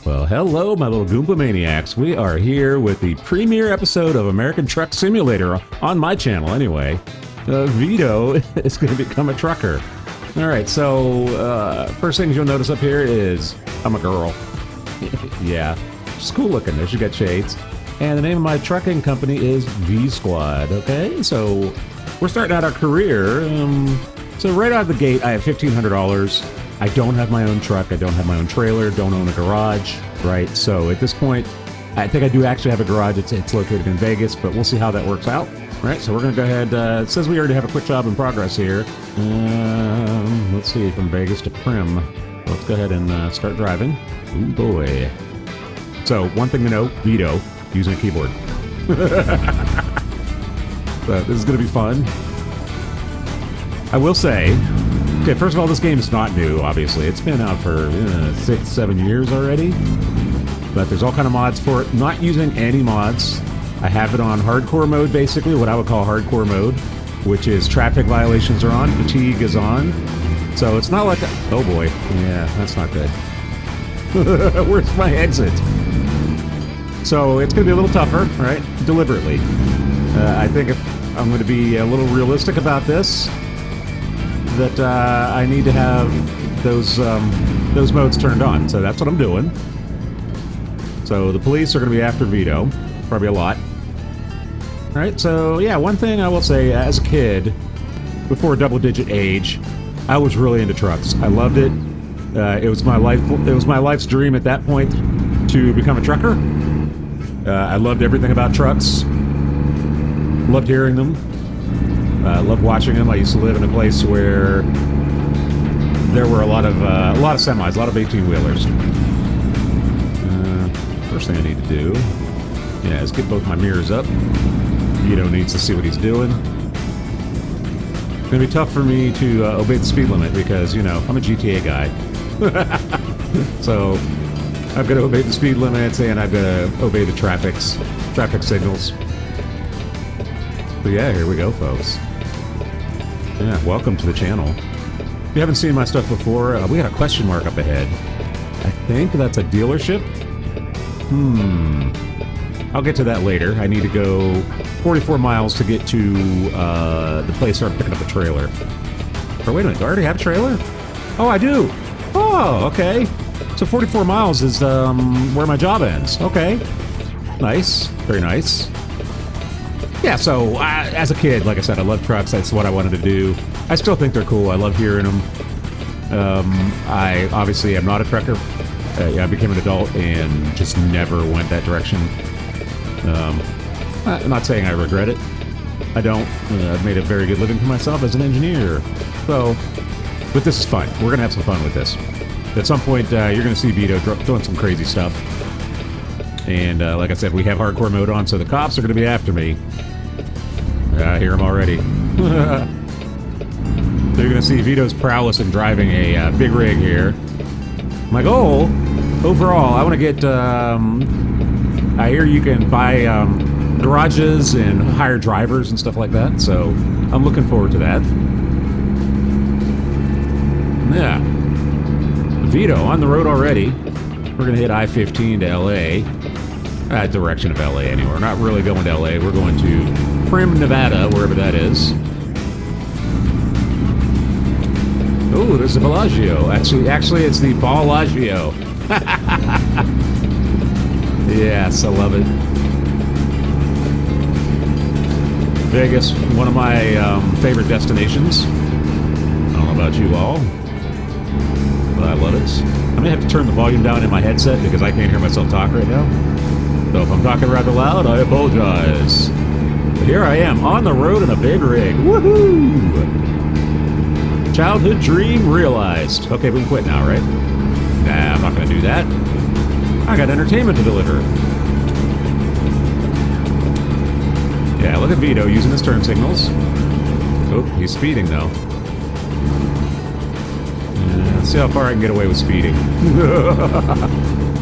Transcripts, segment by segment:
Well, hello, my little Goomba Maniacs. We are here with the premiere episode of American Truck Simulator on my channel, anyway. Veedo is going to become a trucker. All right, so first things you'll notice up here is I'm a girl. Yeah, she's cool looking. There, she got shades. And the name of my trucking company is V Squad. Okay, so we're starting out our career. So right out of the gate, I have $1,500. I don't have my own truck. I don't have my own trailer. Don't own a garage. Right. So at this point, I think I do actually have a garage. It's located in Vegas, but we'll see how that works out. Right. So we're going to go ahead. It says we already have a quick job in progress here. Let's see, from Vegas to Prim. Let's go ahead and start driving. Ooh, boy. So one thing to note, Veedo, using a keyboard. So this is going to be fun. I will say, okay, first of all, this game is not new, obviously. It's been out for 6-7 years already. But there's all kind of mods for it. Not using any mods. I have it on hardcore mode, basically, what I would call hardcore mode, which is traffic violations are on, fatigue is on. So it's not like oh boy, yeah, that's not good. Where's my exit? So it's going to be a little tougher, right? Deliberately. I think if I'm going to be a little realistic about this, that I need to have those modes turned on. So that's what I'm doing. So the police are going to be after Veedo, probably a lot. All right. So yeah, one thing I will say, as a kid, before double-digit age, I was really into trucks. I loved it. It was my life. It was my life's dream at that point to become a trucker. I loved everything about trucks. Loved hearing them. Loved watching them. I used to live in a place where there were a lot of semis, a lot of 18-wheelers. First thing I need to do, yeah, is get both my mirrors up. Veedo needs to see what he's doing. It's gonna be tough for me to obey the speed limit because, you know, I'm a GTA guy. So I've got to obey the speed limits and I've got to obey the traffic signals. So yeah, here we go, folks. Yeah, welcome to the channel. If you haven't seen my stuff before, we got a question mark up ahead. I think that's a dealership. I'll get to that later. I need to go 44 miles to get to the place where I'm picking up a trailer. Or wait a minute, do I already have a trailer? Oh, I do. Oh, okay. So 44 miles is where my job ends. Okay. Nice. Very nice. Yeah, so as a kid, like I said, I love trucks. That's what I wanted to do. I still think they're cool. I love hearing them. I obviously am not a trucker. I became an adult and just never went that direction. I'm not saying I regret it. I don't. I've made a very good living for myself as an engineer. So, but this is fun. We're going to have some fun with this. At some point, you're going to see Veedo doing some crazy stuff. And like I said, we have hardcore mode on, so the cops are going to be after me. I hear them already. So you're going to see Veedo's prowess in driving a big rig here. My goal, overall, I want to get... I hear you can buy garages and hire drivers and stuff like that, so I'm looking forward to that. Yeah. Veedo on the road already. We're going to hit I-15 to LA. Direction of LA anyway. We're not really going to LA. We're going to Prim, Nevada, wherever that is. Oh, there's the Bellagio. Actually, it's the Bellagio. Yes, I love it. Vegas, one of my favorite destinations. I don't know about you all, but I love it. I'm gonna have to turn the volume down in my headset because I can't hear myself talk right now. So if I'm talking rather loud, I apologize. But here I am, on the road in a big rig. Woohoo! Childhood dream realized. Okay, we can quit now, right? Nah, I'm not gonna do that. I got entertainment to deliver. Yeah, look at Veedo using his turn signals. Oh, he's speeding though. Let's see how far I can get away with speeding.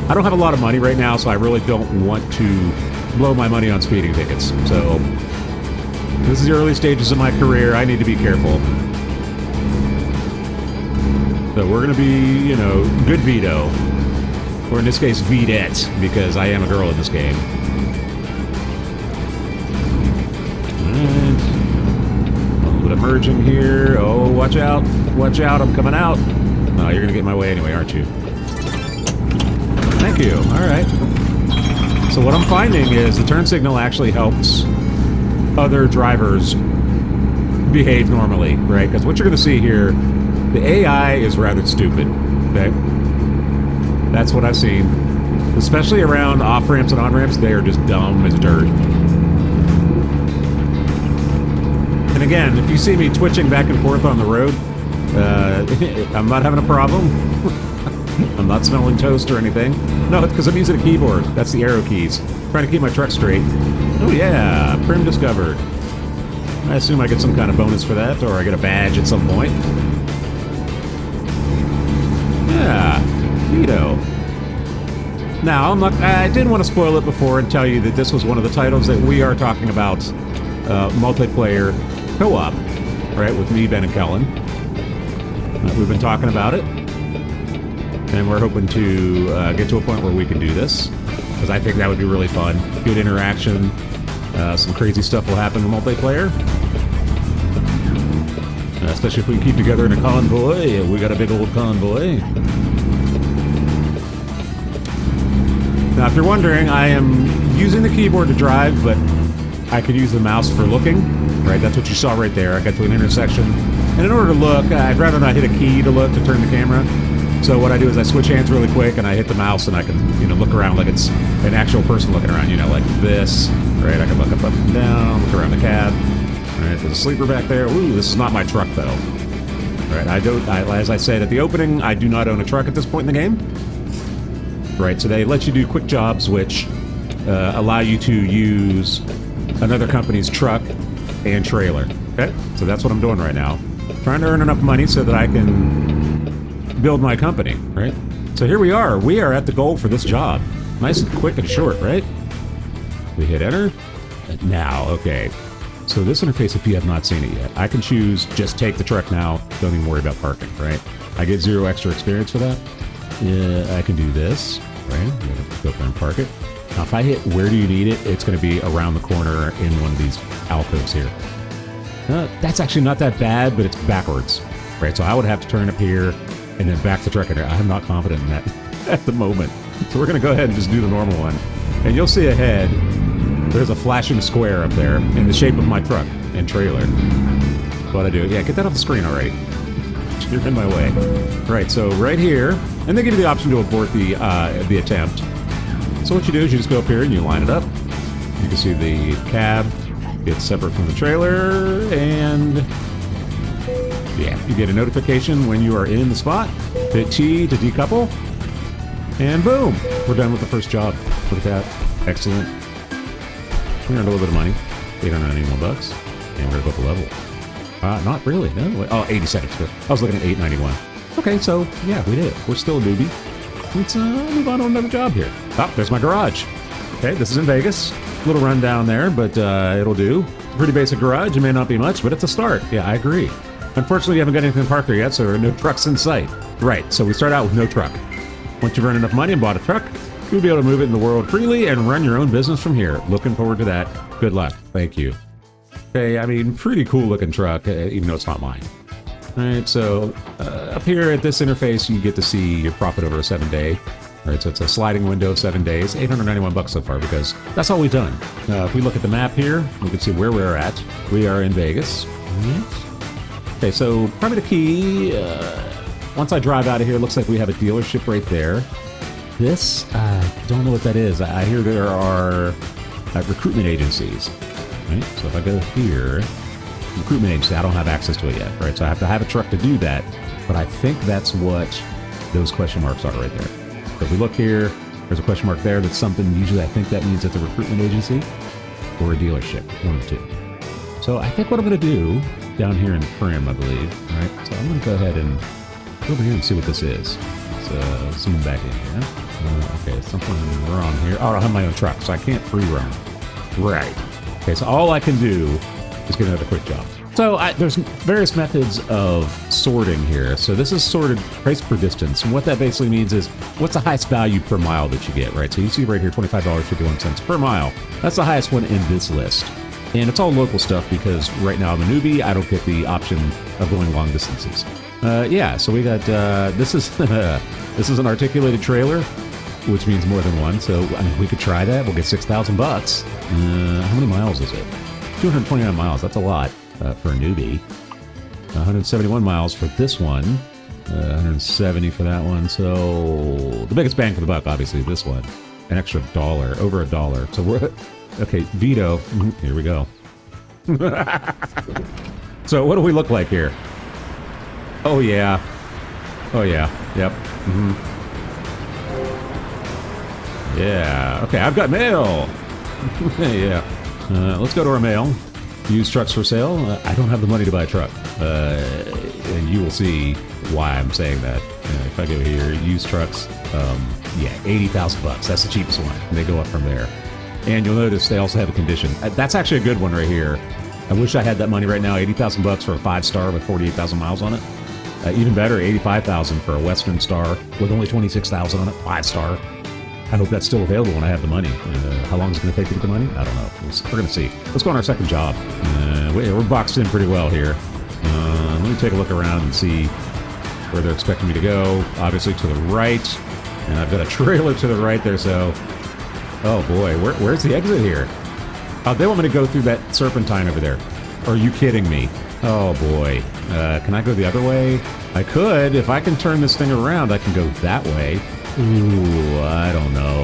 I don't have a lot of money right now, so I really don't want to blow my money on speeding tickets. So, this is the early stages of my career. I need to be careful. So we're going to be, you know, good Veedo. Or in this case, VEEDETTE, because I am a girl in this game. Alright. A little bit of merging here. Oh, watch out. Watch out, I'm coming out. Oh, you're gonna get in my way anyway, aren't you? Thank you. Alright. So what I'm finding is the turn signal actually helps other drivers behave normally, right? Because what you're gonna see here, the AI is rather stupid, okay? That's what I've seen. Especially around off-ramps and on-ramps, they are just dumb as dirt. And again, if you see me twitching back and forth on the road, I'm not having a problem. I'm not smelling toast or anything. No, it's because I'm using a keyboard. That's the arrow keys. Trying to keep my truck straight. Oh yeah, Prim discovered. I assume I get some kind of bonus for that, or I get a badge at some point. Yeah, Veedo. Now, I didn't want to spoil it before and tell you that this was one of the titles that we are talking about, multiplayer co-op, right, with me, Ben, and Kellen. We've been talking about it, and we're hoping to get to a point where we can do this, because I think that would be really fun. Good interaction, some crazy stuff will happen in multiplayer. Especially if we can keep together in a convoy. We got a big old convoy. Now, if you're wondering, I am using the keyboard to drive, but I could use the mouse for looking. Right, that's what you saw right there. I got to an intersection, and in order to look, I'd rather not hit a key to look, to turn the camera. So what I do is I switch hands really quick, and I hit the mouse, and I can, look around like it's an actual person looking around, like this. Right, I can look up and down, look around the cab. Alright, there's a sleeper back there. Ooh, this is not my truck, though. Alright, as I said at the opening, I do not own a truck at this point in the game. Right, so they let you do quick jobs, which allow you to use another company's truck and trailer. Okay, so that's what I'm doing right now. Trying to earn enough money so that I can build my company, right? So here we are. We are at the goal for this job. Nice and quick and short, right? We hit enter. And now, okay. So this interface, if you have not seen it yet, I can choose just take the truck now, don't even worry about parking, right? I get 0 extra experience for that. Yeah, I can do this, right? I'm gonna go up there and park it. Now if I hit where do you need it, it's gonna be around the corner in one of these alcoves here. That's actually not that bad, but it's backwards, right? So I would have to turn up here and then back the truck in there. I'm not confident in that at the moment. So we're gonna go ahead and just do the normal one. And you'll see ahead, there's a flashing square up there in the shape of my truck and trailer. What I do, yeah, get that off the screen already. You're in my way. Right, so right here, and they give you the option to abort the attempt. So what you do is you just go up here and you line it up. You can see the cab gets separate from the trailer, and yeah, you get a notification when you are in the spot. Hit T to decouple, and boom, we're done with the first job. Look at that, excellent. We earned a little bit of money, 891 bucks, and we're gonna go up a level. Not really, no. Oh, 80 seconds. I was looking at 891. Okay, so yeah, we did it. We're still a newbie. Let's move on to another job here. Oh, there's my garage. Okay, this is in Vegas. Little run down there, but it'll do. Pretty basic garage. It may not be much, but it's a start. Yeah, I agree. Unfortunately, we haven't got anything parked there yet, so there are no trucks in sight. Right, so we start out with no truck. Once you've earned enough money and bought a truck, you'll be able to move it in the world freely and run your own business from here. Looking forward to that. Good luck. Thank you. Okay, I mean, pretty cool looking truck, even though it's not mine. Alright, so up here at this interface, you get to see your profit over a 7-day. Alright, so it's a sliding window of 7 days, 891 bucks so far, because that's all we've done. If we look at the map here, we can see where we're at. We are in Vegas. Okay, so probably the key, once I drive out of here, it looks like we have a dealership right there. This, don't know what that is. I hear there are recruitment agencies. Right, so if I go here, recruitment agency, I don't have access to it yet, right? So I have to have a truck to do that, but I think that's what those question marks are right there. So if we look here, there's a question mark there. That's something, usually I think that means it's a recruitment agency or a dealership, one of the two. So I think what I'm gonna do, down here in Prim, I believe, right? So I'm gonna go ahead and go over here and see what this is. Let's zoom back in here. Okay, something wrong here. Oh, I don't have my own truck, so I can't free roam. Right. Okay, so all I can do is get another quick job. So there's various methods of sorting here. So this is sorted price per distance. And what that basically means is what's the highest value per mile that you get, right? So you see right here, $25.51 per mile. That's the highest one in this list. And it's all local stuff because right now I'm a newbie. I don't get the option of going long distances. Yeah, so we got, this is this is an articulated trailer, which means more than one. So I mean, we could try that. We'll get 6,000 bucks. How many miles is it? 229 miles. That's a lot. For a newbie. 171 miles for this one. 170 for that one. So the biggest bang for the buck, obviously, this one. An extra dollar, over $1. So we're okay. Veedo, here we go. So what do we look like here? Oh yeah, oh yeah, yep. Yeah. Okay, I've got mail. Yeah. Let's go to our mail. Used trucks for sale. I don't have the money to buy a truck. And you will see why I'm saying that. If I go here, used trucks, yeah, 80,000 bucks. That's the cheapest one. And they go up from there. And you'll notice they also have a condition. That's actually a good one right here. I wish I had that money right now. 80,000 bucks for a 5-star with 48,000 miles on it. Even better, 85,000 for a Western Star with only 26,000 on it. 5-star. I hope that's still available when I have the money. How long is it going to take to get the money? I don't know. We're going to see. Let's go on our second job. We're boxed in pretty well here. Let me take a look around and see where they're expecting me to go. Obviously to the right. And I've got a trailer to the right there, so... Oh boy, where's the exit here? Oh, they want me to go through that serpentine over there. Are you kidding me? Oh boy. Can I go the other way? I could. If I can turn this thing around, I can go that way. Ooh, I don't know.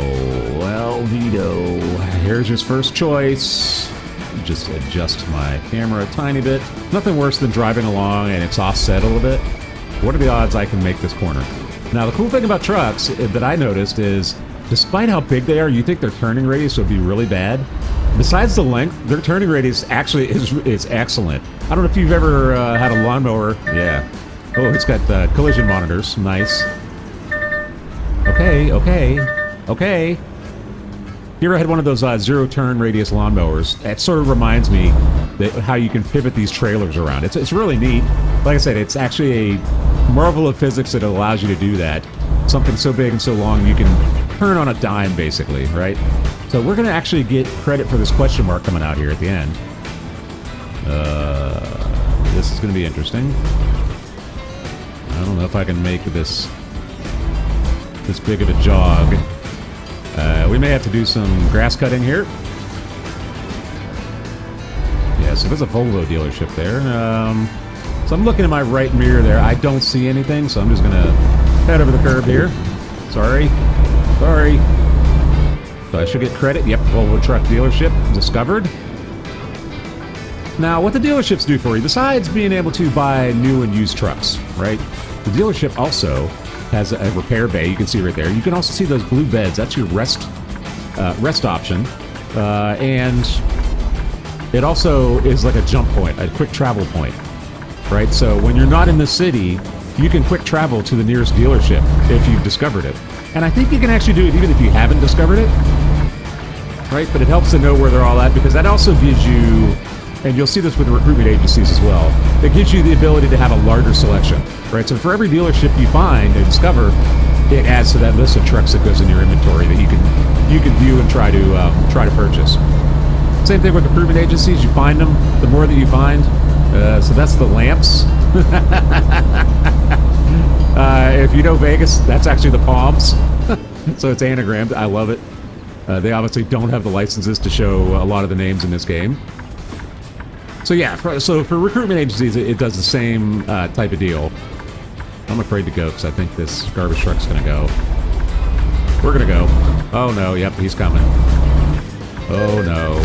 Well, Veedo, here's your first choice. Just adjust my camera a tiny bit. Nothing worse than driving along and it's offset a little bit. What are the odds I can make this corner? Now, the cool thing about trucks that I noticed is, despite how big they are, you think their turning radius would be really bad. Besides the length, their turning radius actually is excellent. I don't know if you've ever had a lawnmower. Yeah. Oh, it's got collision monitors. Nice. Okay. Here I had one of those zero-turn radius lawnmowers. It sort of reminds me that how you can pivot these trailers around. It's really neat. Like I said, it's actually a marvel of physics that allows you to do that. Something so big and so long you can turn on a dime, basically, right? So we're going to actually get credit for this question mark coming out here at the end. This is going to be interesting. I don't know if I can make this big of a jog. We may have to do some grass cutting here. Yeah, so there's a Volvo dealership there. So I'm looking at my right mirror there. I don't see anything, so I'm just going to head over the curb here. Sorry. So I should get credit. Yep, Volvo truck dealership discovered. Now, what the dealerships do for you, besides being able to buy new and used trucks, right? The dealership also has a repair bay. You can see right there. You can also see those blue beds. That's your rest option. And it also is like a jump point, a quick travel point, right? So when you're not in the city, you can quick travel to the nearest dealership if you've discovered it. And I think you can actually do it even if you haven't discovered it, right? But it helps to know where they're all at, because that also gives you, and you'll see this with recruitment agencies as well, it gives you the ability to have a larger selection, right? So for every dealership you find and discover, it adds to that list of trucks that goes in your inventory that you can view and try to purchase. Same thing with recruitment agencies. You find them, the more that you find. So that's the lamps. If you know Vegas, that's actually the palms. So it's anagrammed. I love it. They obviously don't have the licenses to show a lot of the names in this game. So yeah, so for recruitment agencies, it does the same type of deal. I'm afraid to go because I think this garbage truck's going to go. We're going to go. Oh no, yep, he's coming. Oh no.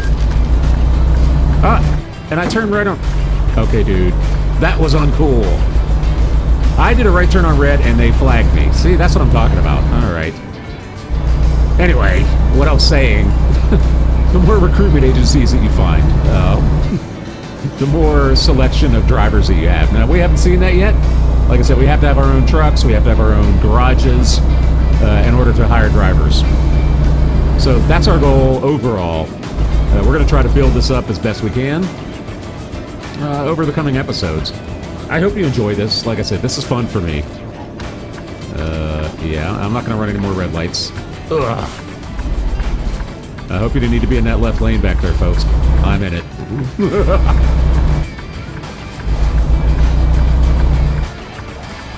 Ah, and I turned right on. Okay, dude, that was uncool. I did a right turn on red and they flagged me. See, that's what I'm talking about. All right. Anyway, what I was saying, the more recruitment agencies that you find, the more selection of drivers that you have. Now, we haven't seen that yet. Like I said, we have to have our own trucks, we have to have our own garages in order to hire drivers. So that's our goal overall. We're going to try to build this up as best we can. over the coming episodes. I hope you enjoy this. Like I said, this is fun for me. Yeah, I'm not going to run any more red lights. Ugh. I hope you didn't need to be in that left lane back there, folks. I'm in it.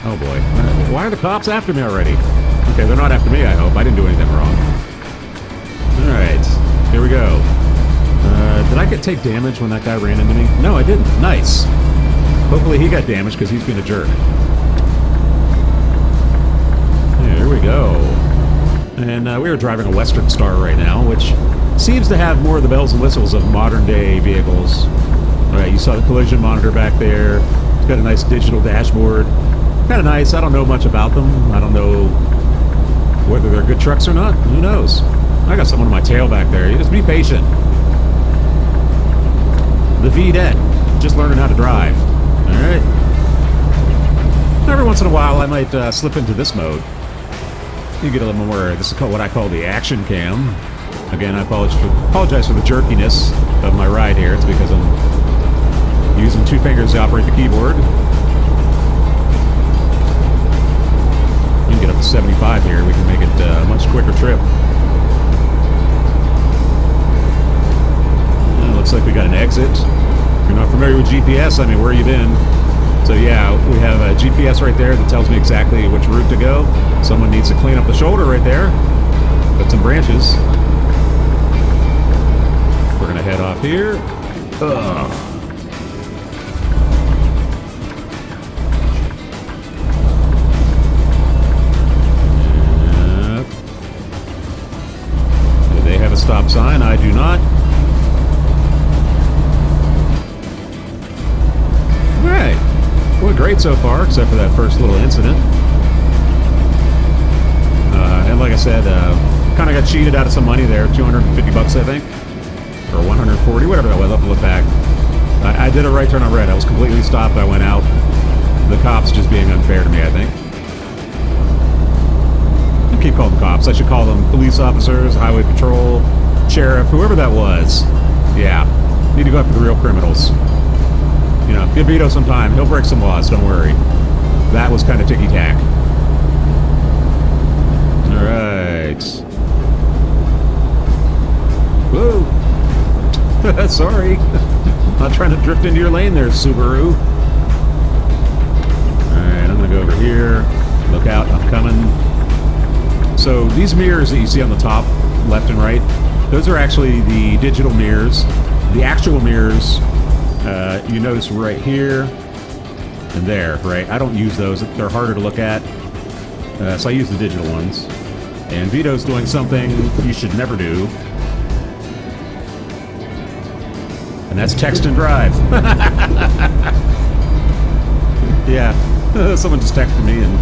Oh boy. Why are the cops after me already? Okay, they're not after me, I hope. I didn't do anything wrong. Alright, here we go. Did I take damage when that guy ran into me? No, I didn't. Nice. Hopefully he got damaged because he's being a jerk. Here we go. And we are driving a Western Star right now, which seems to have more of the bells and whistles of modern-day vehicles. Alright, you saw the collision monitor back there. It's got a nice digital dashboard. Kind of nice. I don't know much about them. I don't know whether they're good trucks or not. Who knows? I got someone on my tail back there. You just be patient. The VEEDETTE. Just learning how to drive. Alright. Every once in a while, I might slip into this mode. You get a little more. This is called what I call the action cam. Again, I apologize for the jerkiness of my ride here. It's because I'm using 2 fingers to operate the keyboard. We can get up to 75 here. We can make it a much quicker trip. Looks like we got an exit. If you're not familiar with GPS, I mean, where you been? So yeah, we have a GPS right there that tells me exactly which route to go. Someone needs to clean up the shoulder right there. Got some branches. We're gonna head off here. Ugh. Do they have a stop sign? I do not. Alright. Well, great so far, except for that first little incident. And like I said, kind of got cheated out of some money there. 250 bucks, I think. Or 140, whatever that was. I'll have to look back. I did a right turn on red. I was completely stopped. I went out. The cops just being unfair to me, I think. I keep calling them cops. I should call them police officers, highway patrol, sheriff, whoever that was. Yeah. Need to go after the real criminals. You know, give Veedo some time. He'll break some laws, don't worry. That was kind of ticky-tack. Alright. Whoa! Sorry. Not trying to drift into your lane there, Subaru. Alright, I'm gonna go over here. Look out, I'm coming. So, these mirrors that you see on the top, left and right, those are actually the digital mirrors. The actual mirrors, you notice right here and there, right? I don't use those. They're harder to look at. So I use the digital ones. And Veedo's doing something you should never do. And that's text and drive. Yeah. Someone just texted me and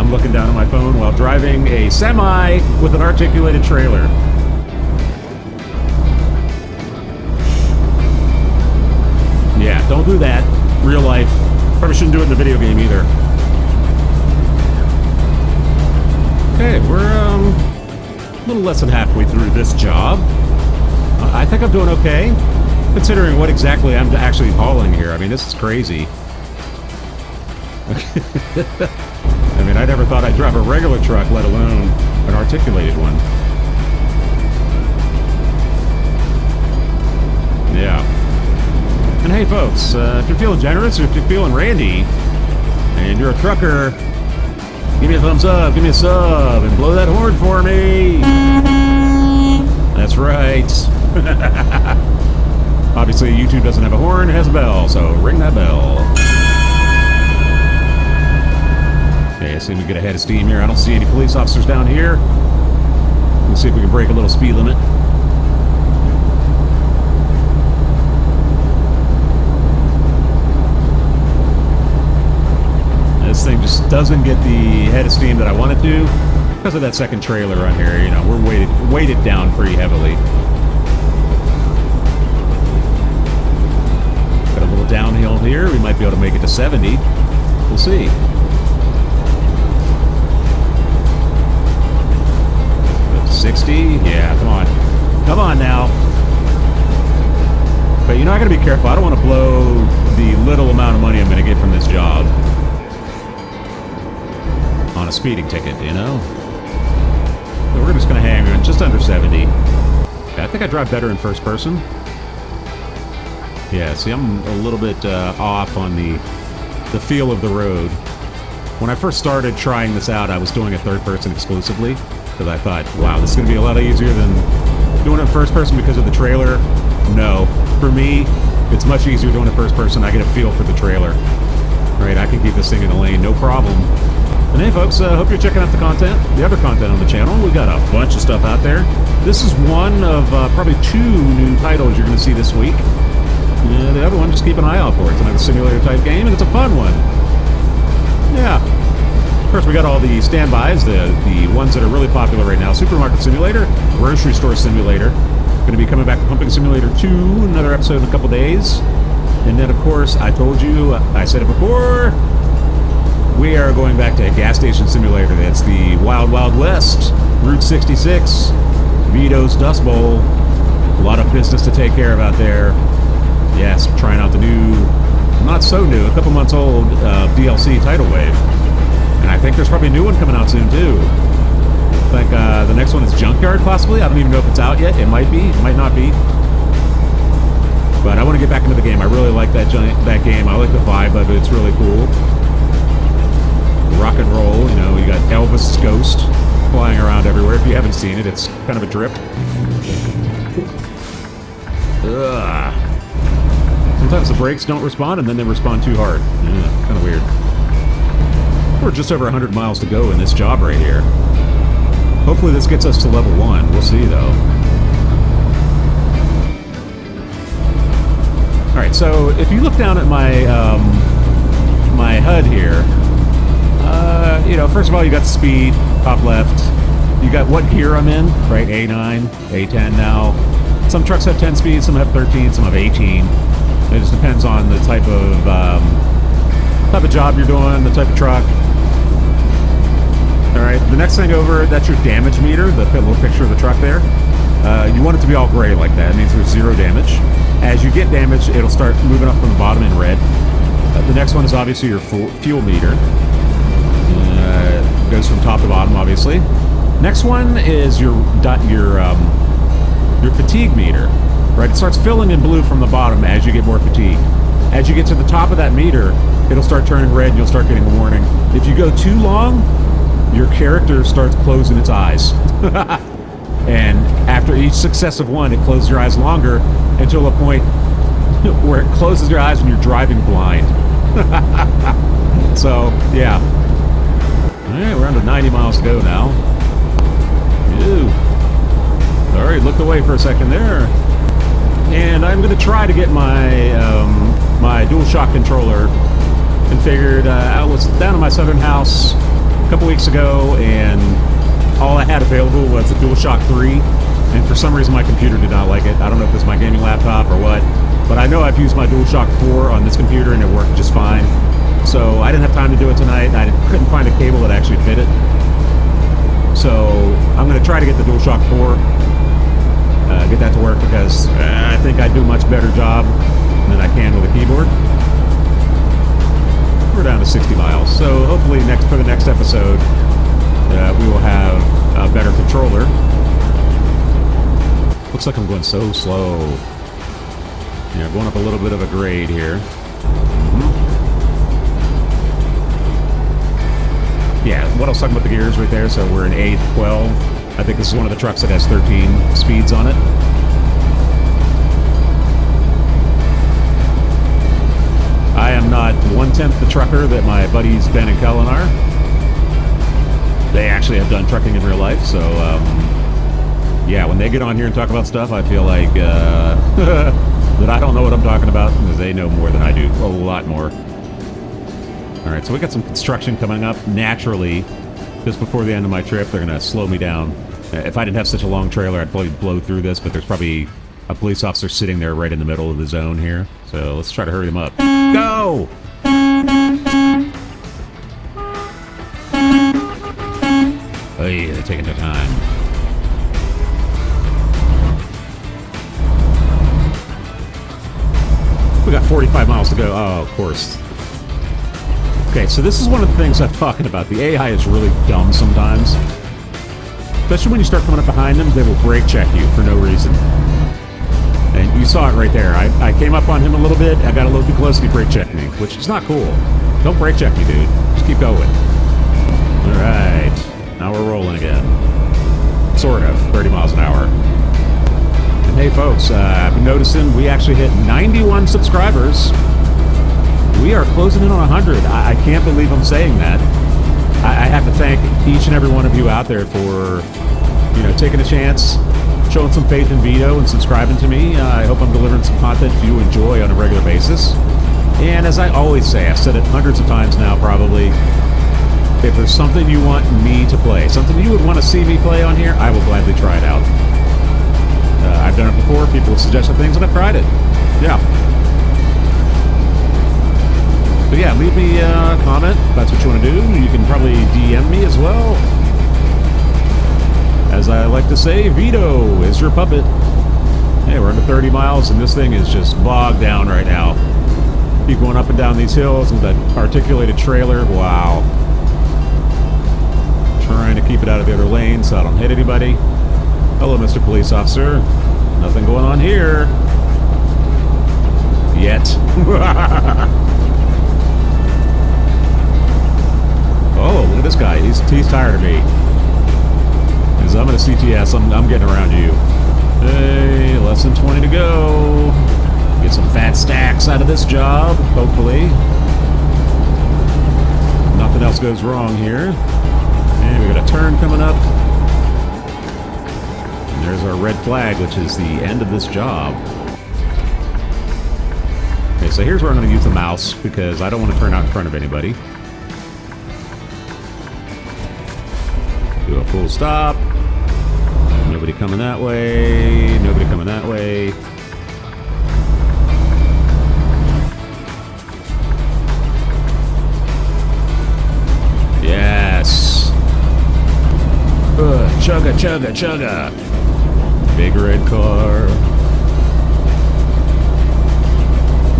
I'm looking down at my phone while driving a semi with an articulated trailer. Yeah, don't do that. Real life. Probably shouldn't do it in the video game either. Okay, we're a little less than halfway through this job. I think I'm doing okay, considering what exactly I'm actually hauling here. I mean, this is crazy. I mean, I never thought I'd drive a regular truck, let alone an articulated one. Yeah. And hey folks, if you're feeling generous or if you're feeling randy, and you're a trucker, give me a thumbs up, give me a sub, and blow that horn for me! That's right. Obviously YouTube doesn't have a horn, it has a bell, so ring that bell. Okay, I seem to get ahead of steam here. I don't see any police officers down here. Let's see if we can break a little speed limit. This thing just doesn't get the head of steam that I want it to because of that second trailer on here. You know, we're weighted down pretty heavily. Got a little downhill here. We might be able to make it to 70. We'll see. Up to 60. Yeah, come on. Come on now. But you know, I gotta be careful. I don't want to blow the little amount of money I'm going to get from this job on a speeding ticket, you know? So we're just going to hang on just under 70. I think I drive better in first person. Yeah, see, I'm a little bit off on the feel of the road. When I first started trying this out, I was doing it third person exclusively, because I thought, wow, this is going to be a lot easier than doing it first person because of the trailer. No. For me, it's much easier doing it first person. I get a feel for the trailer. Right, I can keep this thing in the lane, no problem. And hey, folks, hope you're checking out the content, the other content on the channel. We got a bunch of stuff out there. This is one of probably 2 new titles you're going to see this week. The other one, just keep an eye out for it. It's another simulator-type game, and it's a fun one. Yeah. Of course, we got all the standbys, the ones that are really popular right now. Supermarket Simulator, Grocery Store Simulator. Going to be coming back to Pumping Simulator 2, another episode in a couple days. And then, of course, I told you, I said it before, we are going back to a gas station simulator. That's the Wild Wild West, Route 66, Veedo's Dust Bowl. A lot of business to take care of out there. Yes, trying out the new, not so new, a couple months old DLC Tidal Wave. And I think there's probably a new one coming out soon, too. I think the next one is Junkyard, possibly. I don't even know if it's out yet. It might be. It might not be. But I want to get back into the game. I really like that game. I like the vibe of it. It's really cool. Rock and roll. You know, you got Elvis' ghost flying around everywhere. If you haven't seen it, it's kind of a trip. Ugh. Sometimes the brakes don't respond, and then they respond too hard. Yeah, kind of weird. We're just over 100 miles to go in this job right here. Hopefully this gets us to level 1. We'll see, though. Alright, so if you look down at my my HUD here, you know, first of all, you got the speed, top left. You got what gear I'm in, right? A9, A10 now. Some trucks have 10 speed, some have 13, some have 18. It just depends on the type of job you're doing, the type of truck. Alright, the next thing over, that's your damage meter, the little picture of the truck there. You want it to be all gray like that. It means there's 0 damage. As you get damage, it'll start moving up from the bottom in red. The next one is obviously your fuel meter. Goes from top to bottom, obviously. Next one is your fatigue meter. Right, it starts filling in blue from the bottom as you get more fatigue. As you get to the top of that meter, it'll start turning red and you'll start getting a warning. If you go too long, your character starts closing its eyes. And after each successive one, it closes your eyes longer until a point where it closes your eyes and you're driving blind. So, yeah. Alright, we're under 90 miles to go now. Ew. Alright, looked away for a second there. And I'm going to try to get my my DualShock controller configured. I was down at my southern house a couple weeks ago, and all I had available was a DualShock 3, and for some reason my computer did not like it. I don't know if it's my gaming laptop or what, but I know I've used my DualShock 4 on this computer and it worked just fine. So I didn't have time to do it tonight. I couldn't find a cable that actually fit it. So I'm going to try to get the DualShock 4, get that to work, because I think I do a much better job than I can with a keyboard. We're down to 60 miles, so hopefully for the next episode we will have a better controller. Looks like I'm going so slow. Yeah, going up a little bit of a grade here. Yeah, what I was talking about the gears right there, so we're in A12. I think this is one of the trucks that has 13 speeds on it. I am not 1/10 the trucker that my buddies Ben and Kellen are. They actually have done trucking in real life, so yeah, when they get on here and talk about stuff, I feel like that I don't know what I'm talking about, because they know more than I do, a lot more. Alright, so we got some construction coming up naturally just before the end of my trip. They're going to slow me down. If I didn't have such a long trailer, I'd probably blow through this, but there's probably a police officer sitting there right in the middle of the zone here. So let's try to hurry them up. Go! Oh yeah, they're taking their time. We got 45 miles to go. Oh, of course. Okay, so this is one of the things I'm talking about. The AI is really dumb sometimes. Especially when you start coming up behind them, they will brake check you for no reason. And you saw it right there. I came up on him a little bit, I got a little too close, and he brake checked me, which is not cool. Don't brake check me, dude. Just keep going. Alright. Now we're rolling again. Sort of. 30 miles an hour. And hey, folks, I've been noticing we actually hit 91 subscribers. We are closing in on 100. I can't believe I'm saying that. I have to thank each and every one of you out there for, you know, taking a chance, showing some faith in Veedo and subscribing to me. I hope I'm delivering some content you enjoy on a regular basis. And as I always say, I've said it hundreds of times now probably, if there's something you want me to play, something you would want to see me play on here, I will gladly try it out. I've done it before, people have suggested things, and I've tried it. Yeah. But yeah, leave me a comment if that's what you want to do. You can probably DM me as well. As I like to say, Veedo is your puppet. Hey, we're under 30 miles, and this thing is just bogged down right now. Keep going up and down these hills with that articulated trailer. Wow. Trying to keep it out of the other lane so I don't hit anybody. Hello, Mr. Police Officer. Nothing going on here. Yet. Oh, look at this guy. He's tired of me. Because I'm at a CTS. I'm getting around you. Hey, less than 20 to go. Get some fat stacks out of this job, hopefully. Nothing else goes wrong here. And we got a turn coming up. And there's our red flag, which is the end of this job. Okay, so here's where I'm going to use the mouse, because I don't want to turn out in front of anybody. Do a full stop. Nobody coming that way. Nobody coming that way. Yes. Chugga, chugga, chugga. Big red car.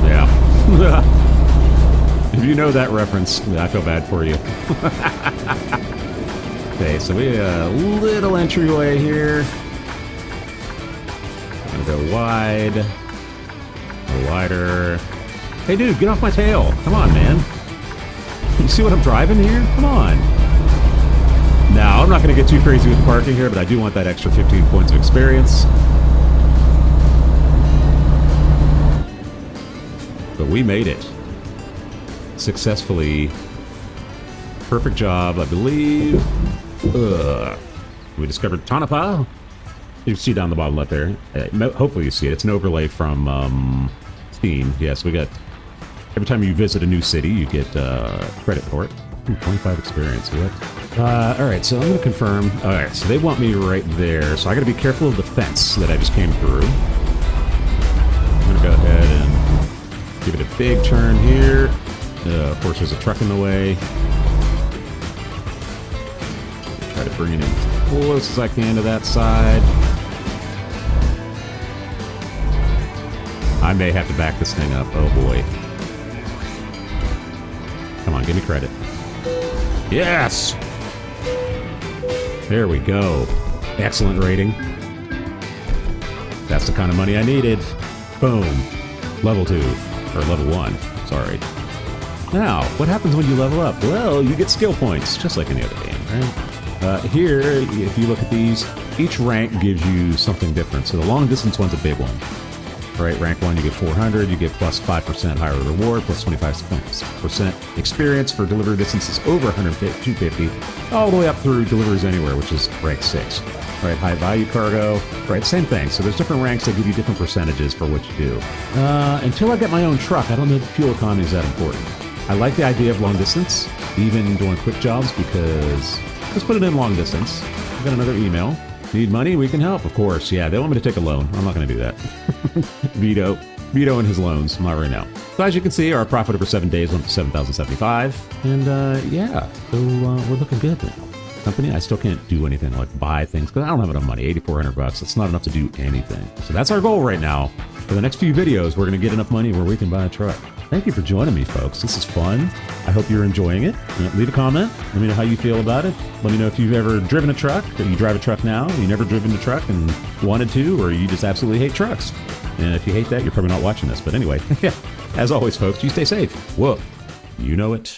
Yeah. If you know that reference, I feel bad for you. Okay, so we have a little entryway here. Gonna go wide. Go wider. Hey, dude, get off my tail. Come on, man. You see what I'm driving here? Come on. Now, I'm not going to get too crazy with the parking here, but I do want that extra 15 points of experience. But we made it. Successfully. Perfect job, I believe. We discovered Tonopah. You can see down the bottom left there. Hopefully you see it. It's an overlay from Steam. Yes, we got... Every time you visit a new city, you get credit for it. 25 experience, what? Alright, so I'm going to confirm. Alright, so they want me right there. So I got to be careful of the fence that I just came through. I'm going to go ahead and give it a big turn here. Of course, there's a truck in the way. Try to bring it in as close as I can to that side. I may have to back this thing up. Oh boy. Come on, give me credit. Yes! There we go. Excellent rating. That's the kind of money I needed. Boom. Level 2. Or level 1. Sorry. Now, what happens when you level up? Well, you get skill points, just like any other game, right? Here, if you look at these, each rank gives you something different. So the long distance one's a big one. Right, rank 1 you get 400, you get plus 5% higher reward, plus 25% experience for delivery distances over 150, 250, all the way up through deliveries anywhere, which is rank 6. Right, high value cargo, right, same thing. So there's different ranks that give you different percentages for what you do. Until I get my own truck, I don't know if fuel economy is that important. I like the idea of long distance, even doing quick jobs, because let's put it in long distance. I've got another email. Need money? We can help, of course. Yeah, they want me to take a loan. I'm not going to do that. Veedo and his loans. Not right now. So as you can see, our profit over 7 days went to 7,075. And yeah, so we're looking good now. Company, I still can't do anything like buy things because I don't have enough money. $8,400 bucks. That's not enough to do anything. So that's our goal right now. For the next few videos, we're going to get enough money where we can buy a truck. Thank you for joining me, folks. This is fun. I hope you're enjoying it. Leave a comment. Let me know how you feel about it. Let me know if you've ever driven a truck, or you drive a truck now, or you never driven a truck and wanted to, or you just absolutely hate trucks. And if you hate that, you're probably not watching this. But anyway, as always, folks, you stay safe. Whoa, you know it.